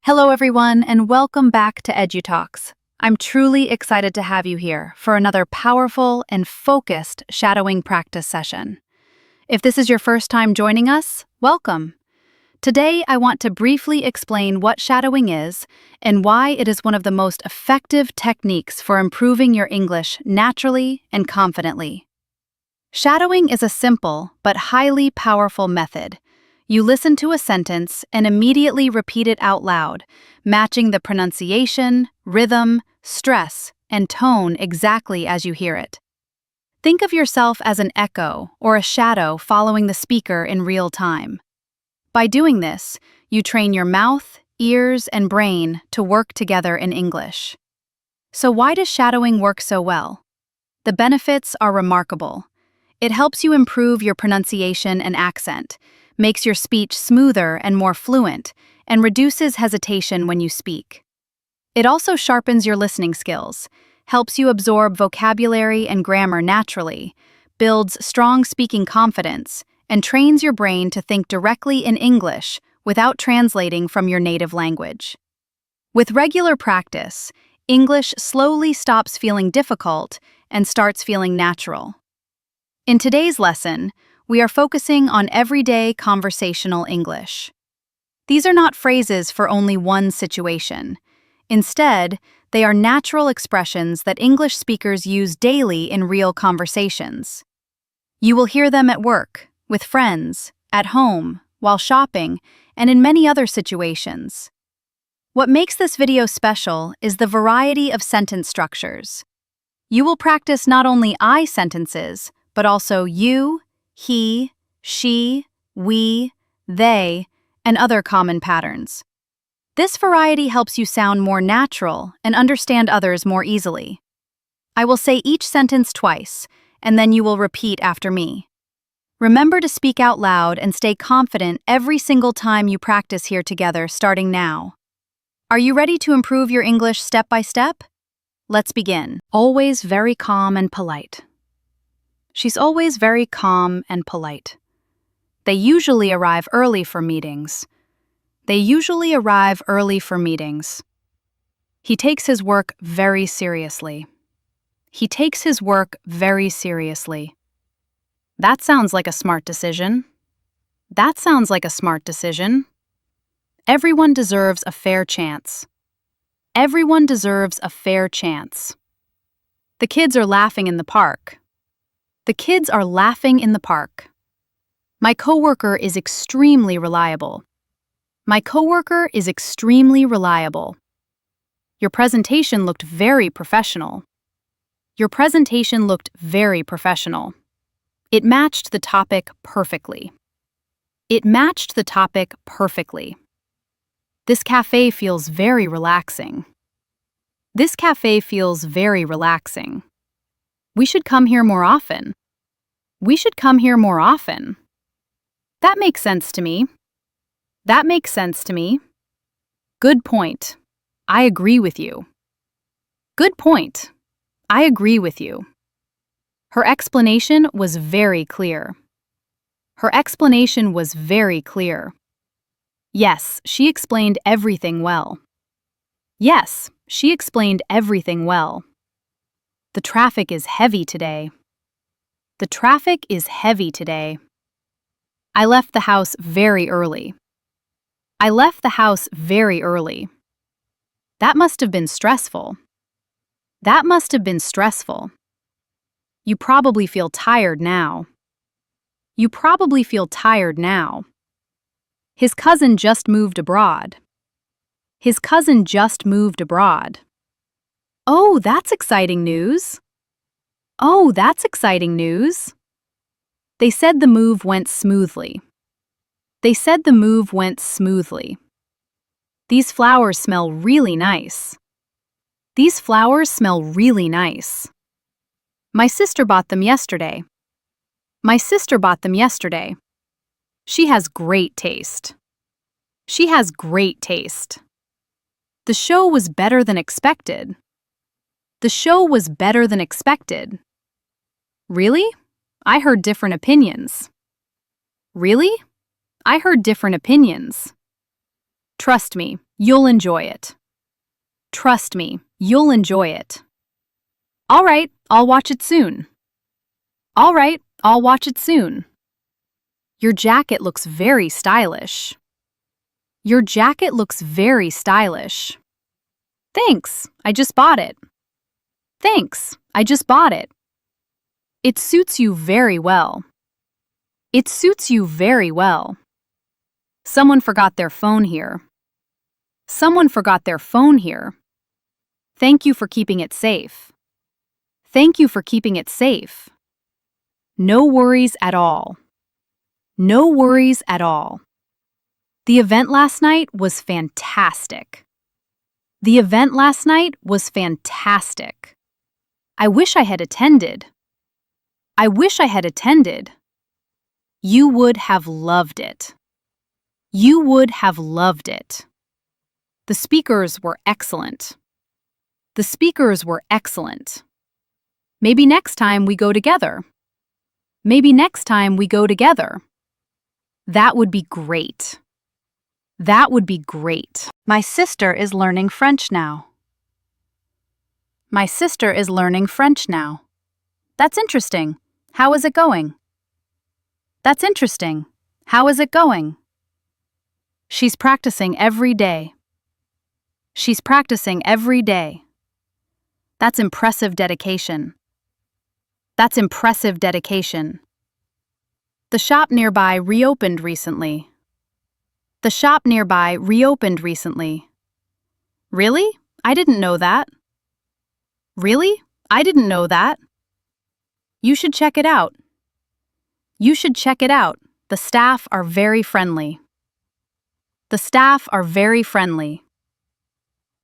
Hello, everyone, and welcome back to EduTalks. I'm truly excited to have you here for another powerful and focused shadowing practice session. If this is your first time joining us, welcome. Today, I want to briefly explain what shadowing is and why it is one of the most effective techniques for improving your English naturally and confidently. Shadowing is a simple but highly powerful method. You listen to a sentence and immediately repeat it out loud, matching the pronunciation, rhythm, stress, and tone exactly as you hear it. Think of yourself as an echo or a shadow following the speaker in real time. By doing this, you train your mouth, ears, and brain to work together in English. So why does shadowing work so well? The benefits are remarkable. It helps you improve your pronunciation and accent, makes your speech smoother and more fluent, and reduces hesitation when you speak. It also sharpens your listening skills, helps you absorb vocabulary and grammar naturally, builds strong speaking confidence, and trains your brain to think directly in English without translating from your native language. With regular practice, English slowly stops feeling difficult and starts feeling natural. In today's lesson, we are focusing on everyday conversational English. These are not phrases for only one situation. Instead, they are natural expressions that English speakers use daily in real conversations. You will hear them at work, with friends, at home, while shopping, and in many other situations. What makes this video special is the variety of sentence structures. You will practice not only I sentences, but also you, he, she, we, they, and other common patterns. This variety helps you sound more natural and understand others more easily. I will say each sentence twice, and then you will repeat after me. Remember to speak out loud and stay confident every single time you practice here together, starting now. Are you ready to improve your English step by step? Let's begin. Always very calm and polite. She's always very calm and polite. They usually arrive early for meetings. They usually arrive early for meetings. He takes his work very seriously. He takes his work very seriously. That sounds like a smart decision. That sounds like a smart decision. Everyone deserves a fair chance. Everyone deserves a fair chance. The kids are laughing in the park. The kids are laughing in the park. My coworker is extremely reliable. My coworker is extremely reliable. Your presentation looked very professional. Your presentation looked very professional. It matched the topic perfectly. It matched the topic perfectly. This cafe feels very relaxing. This cafe feels very relaxing. We should come here more often. We should come here more often. That makes sense to me. That makes sense to me. Good point. I agree with you. Good point. I agree with you. Her explanation was very clear. Her explanation was very clear. Yes, she explained everything well. Yes, she explained everything well. The traffic is heavy today. The traffic is heavy today. I left the house very early. I left the house very early. That must have been stressful. That must have been stressful. You probably feel tired now. You probably feel tired now. His cousin just moved abroad. His cousin just moved abroad. Oh, that's exciting news. Oh, that's exciting news. They said the move went smoothly. They said the move went smoothly. These flowers smell really nice. These flowers smell really nice. My sister bought them yesterday. My sister bought them yesterday. She has great taste. She has great taste. The show was better than expected. The show was better than expected. Really? I heard different opinions. Really? I heard different opinions. Trust me, You'll enjoy it. Trust me, you'll enjoy it. All right, I'll watch it soon. All right, I'll watch it soon. Your jacket looks very stylish. Your jacket looks very stylish. Thanks, I just bought it. Thanks, I just bought it. It suits you very well. It suits you very well. Someone forgot their phone here. Someone forgot their phone here. Thank you for keeping it safe. Thank you for keeping it safe. No worries at all. No worries at all. The event last night was fantastic. The event last night was fantastic. I wish I had attended. I wish I had attended. You would have loved it. You would have loved it. The speakers were excellent. The speakers were excellent. Maybe next time we go together. Maybe next time we go together. That would be great. That would be great. My sister is learning French now. My sister is learning French now. That's interesting. How is it going? That's interesting. How is it going? She's practicing every day. She's practicing every day. That's impressive dedication. That's impressive dedication. The shop nearby reopened recently. The shop nearby reopened recently. Really? I didn't know that. Really? I didn't know that. You should check it out. You should check it out. The staff are very friendly. The staff are very friendly.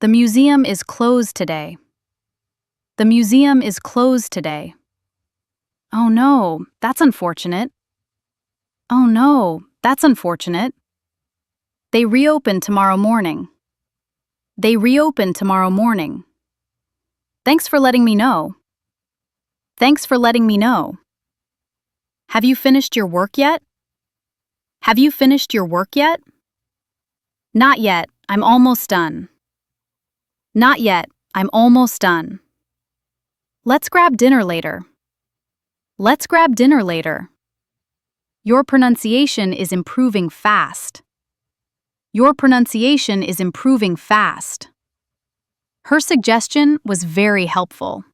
The museum is closed today. The museum is closed today. Oh no, that's unfortunate. Oh no, that's unfortunate. They reopen tomorrow morning. They reopen tomorrow morning. Thanks for letting me know. Thanks for letting me know. Have you finished your work yet? Have you finished your work yet? Not yet, I'm almost done. Not yet, I'm almost done. Let's grab dinner later. Let's grab dinner later. Your pronunciation is improving fast. Your pronunciation is improving fast. Her suggestion was very helpful.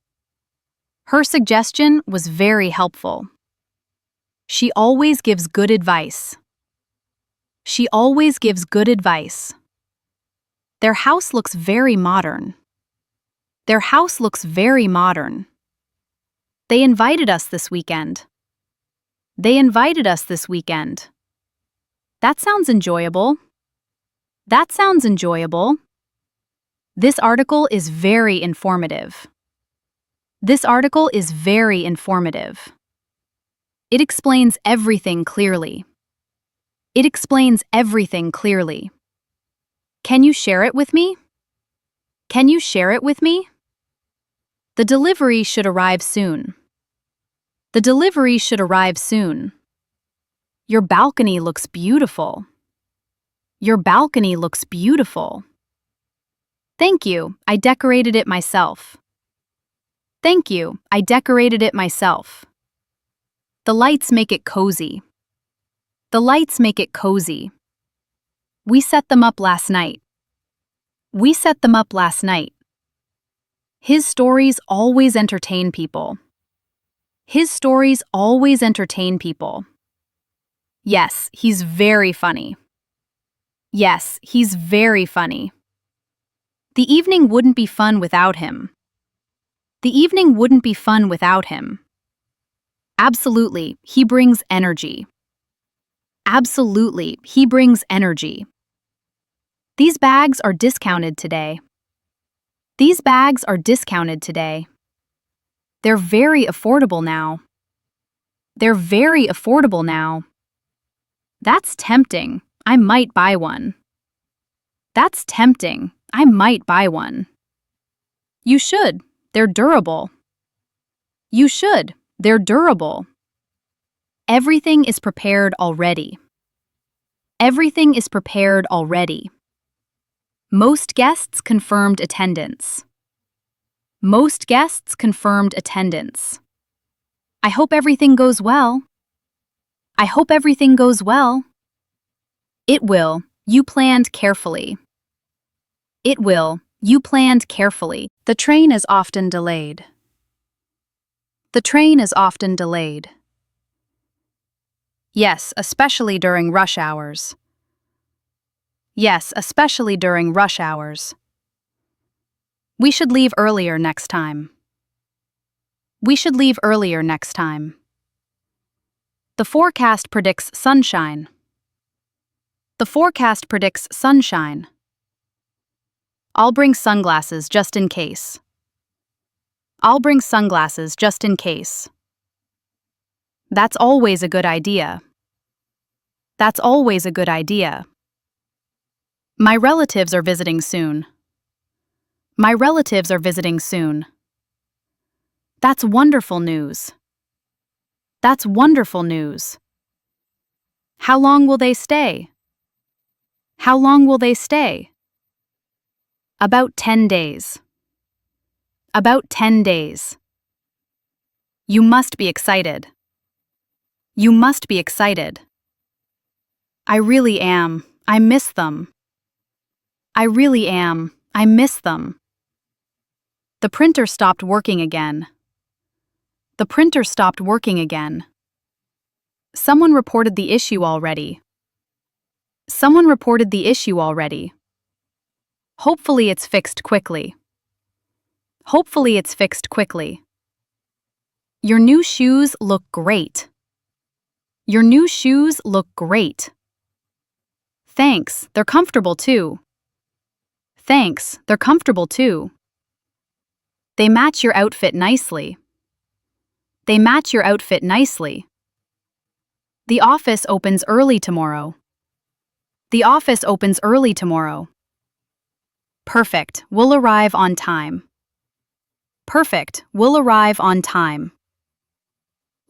Her suggestion was very helpful. She always gives good advice. She always gives good advice. Their house looks very modern. Their house looks very modern. They invited us this weekend. They invited us this weekend. That sounds enjoyable. That sounds enjoyable. This article is very informative. This article is very informative. It explains everything clearly. It explains everything clearly. Can you share it with me? Can you share it with me? The delivery should arrive soon. The delivery should arrive soon. Your balcony looks beautiful. Your balcony looks beautiful. Thank you, I decorated it myself. Thank you, I decorated it myself. The lights make it cozy. The lights make it cozy. We set them up last night. We set them up last night. His stories always entertain people. His stories always entertain people. Yes, he's very funny. Yes, he's very funny. The evening wouldn't be fun without him. The evening wouldn't be fun without him. Absolutely, he brings energy. Absolutely, he brings energy. These bags are discounted today. These bags are discounted today. They're very affordable now. They're very affordable now. That's tempting. I might buy one. That's tempting. I might buy one. You should. They're durable. You should. They're durable. Everything is prepared already. Everything is prepared already. Most guests confirmed attendance. Most guests confirmed attendance. I hope everything goes well. I hope everything goes well. It will. You planned carefully. It will. You planned carefully. The train is often delayed. The train is often delayed. Yes, especially during rush hours. Yes, especially during rush hours. We should leave earlier next time. We should leave earlier next time. The forecast predicts sunshine. The forecast predicts sunshine. I'll bring sunglasses just in case. I'll bring sunglasses just in case. That's always a good idea. That's always a good idea. My relatives are visiting soon. My relatives are visiting soon. That's wonderful news. That's wonderful news. How long will they stay? How long will they stay? About 10 days. About 10 days. You must be excited. You must be excited. I really am. I miss them. I really am. I miss them. The printer stopped working again. The printer stopped working again. Someone reported the issue already. Someone reported the issue already. Hopefully it's fixed quickly. Hopefully it's fixed quickly. Your new shoes look great. Your new shoes look great. Thanks, they're comfortable too. Thanks, they're comfortable too. They match your outfit nicely. They match your outfit nicely. The office opens early tomorrow. The office opens early tomorrow. Perfect, we'll arrive on time. Perfect, we'll arrive on time.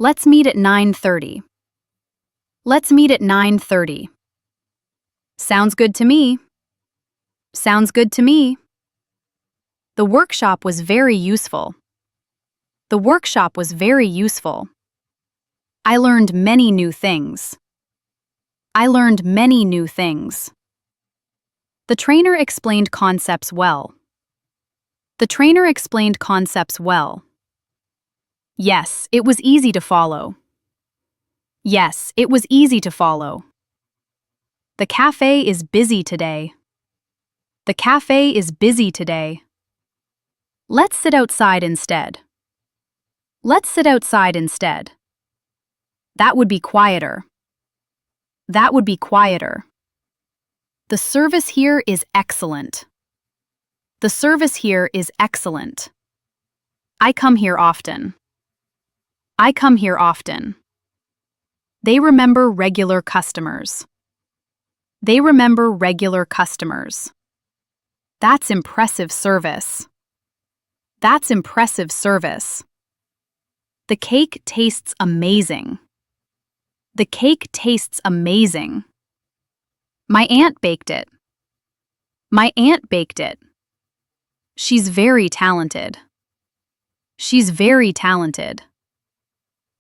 Let's meet at 9:30. Let's meet at 9:30. Sounds good to me. Sounds good to me. The workshop was very useful. The workshop was very useful. I learned many new things. I learned many new things. The trainer explained concepts well. The trainer explained concepts well. Yes, it was easy to follow. Yes, it was easy to follow. The cafe is busy today. The cafe is busy today. Let's sit outside instead. Let's sit outside instead. That would be quieter. That would be quieter. The service here is excellent. The service here is excellent. I come here often. I come here often. They remember regular customers. They remember regular customers. That's impressive service. That's impressive service. The cake tastes amazing. The cake tastes amazing. My aunt baked it. My aunt baked it. She's very talented. She's very talented.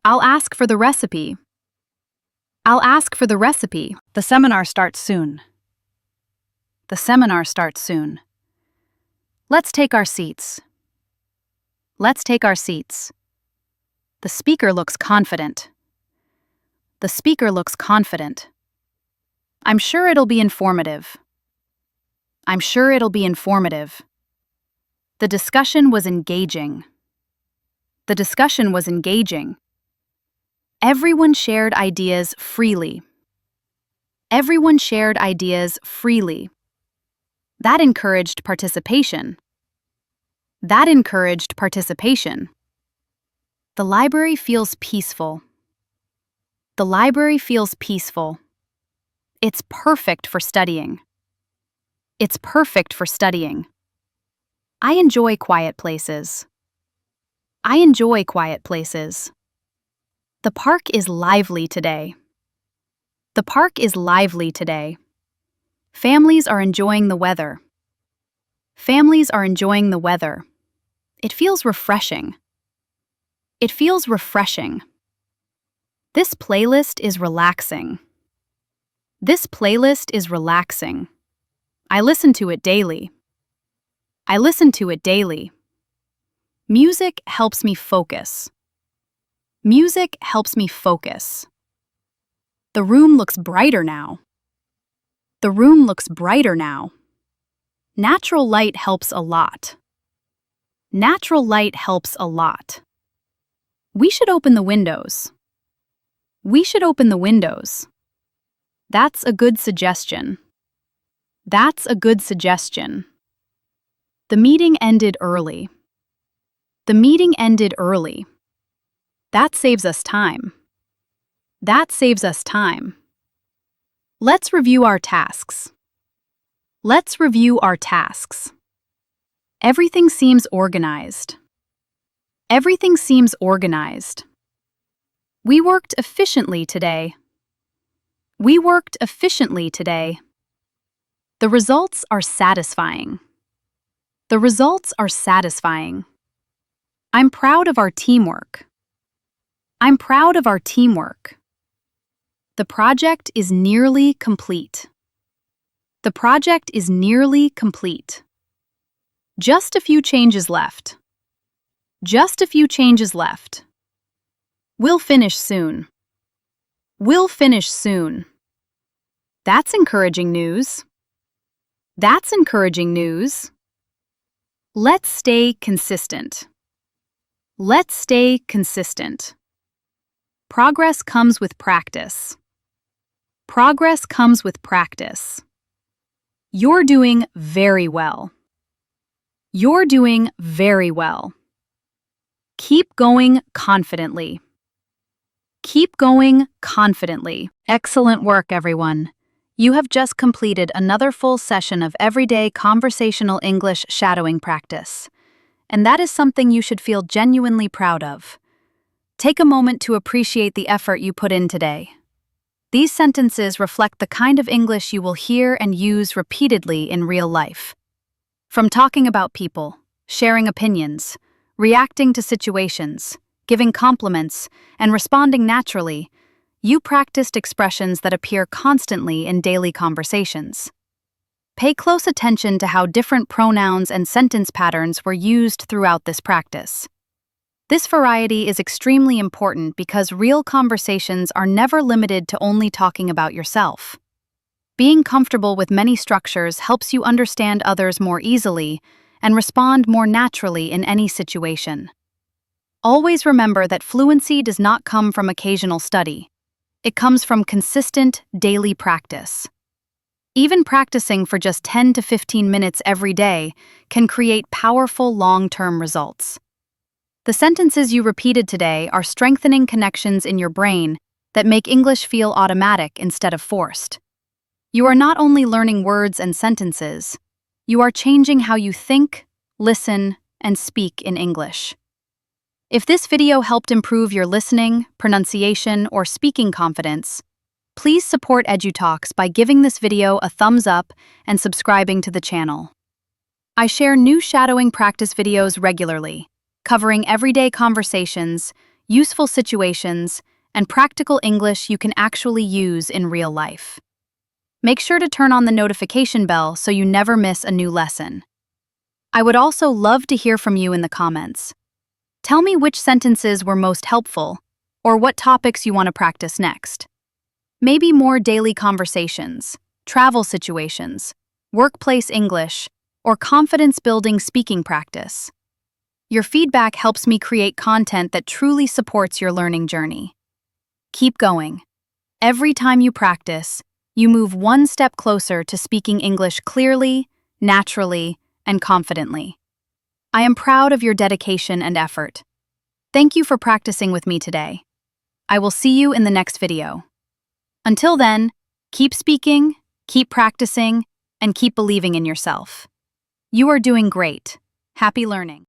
I'll ask for the recipe. I'll ask for the recipe. The seminar starts soon. The seminar starts soon. Let's take our seats. Let's take our seats. The speaker looks confident. The speaker looks confident. I'm sure it'll be informative. I'm sure it'll be informative. The discussion was engaging. The discussion was engaging. Everyone shared ideas freely. Everyone shared ideas freely. That encouraged participation. That encouraged participation. The library feels peaceful. The library feels peaceful. It's perfect for studying. It's perfect for studying. I enjoy quiet places. I enjoy quiet places. The park is lively today. The park is lively today. Families are enjoying the weather. Families are enjoying the weather. It feels refreshing. It feels refreshing. This playlist is relaxing. This playlist is relaxing. I listen to it daily. I listen to it daily. Music helps me focus. Music helps me focus. The room looks brighter now. The room looks brighter now. Natural light helps a lot. Natural light helps a lot. We should open the windows. We should open the windows. That's a good suggestion. That's a good suggestion. The meeting ended early. The meeting ended early. That saves us time. That saves us time. Let's review our tasks. Let's review our tasks. Everything seems organized. Everything seems organized. We worked efficiently today. We worked efficiently today. The results are satisfying. The results are satisfying. I'm proud of our teamwork. I'm proud of our teamwork. The project is nearly complete. The project is nearly complete. Just a few changes left. Just a few changes left. We'll finish soon. We'll finish soon. That's encouraging news. That's encouraging news. Let's stay consistent. Let's stay consistent. Progress comes with practice. Progress comes with practice. You're doing very well. You're doing very well. Keep going confidently. Keep going confidently. Excellent work, everyone. You have just completed another full session of everyday conversational English shadowing practice. And that is something you should feel genuinely proud of. Take a moment to appreciate the effort you put in today. These sentences reflect the kind of English you will hear and use repeatedly in real life. From talking about people, sharing opinions, reacting to situations, giving compliments, and responding naturally, you practiced expressions that appear constantly in daily conversations. Pay close attention to how different pronouns and sentence patterns were used throughout this practice. This variety is extremely important because real conversations are never limited to only talking about yourself. Being comfortable with many structures helps you understand others more easily and respond more naturally in any situation. Always remember that fluency does not come from occasional study. It comes from consistent, daily practice. Even practicing for just 10 to 15 minutes every day can create powerful long-term results. The sentences you repeated today are strengthening connections in your brain that make English feel automatic instead of forced. You are not only learning words and sentences, you are changing how you think, listen, and speak in English. If this video helped improve your listening, pronunciation, or speaking confidence, please support EduTalks by giving this video a thumbs up and subscribing to the channel. I share new shadowing practice videos regularly, covering everyday conversations, useful situations, and practical English you can actually use in real life. Make sure to turn on the notification bell so you never miss a new lesson. I would also love to hear from you in the comments. Tell me which sentences were most helpful, or what topics you want to practice next. Maybe more daily conversations, travel situations, workplace English, or confidence-building speaking practice. Your feedback helps me create content that truly supports your learning journey. Keep going. Every time you practice, you move one step closer to speaking English clearly, naturally, and confidently. I am proud of your dedication and effort. Thank you for practicing with me today. I will see you in the next video. Until then, keep speaking, keep practicing, and keep believing in yourself. You are doing great. Happy learning.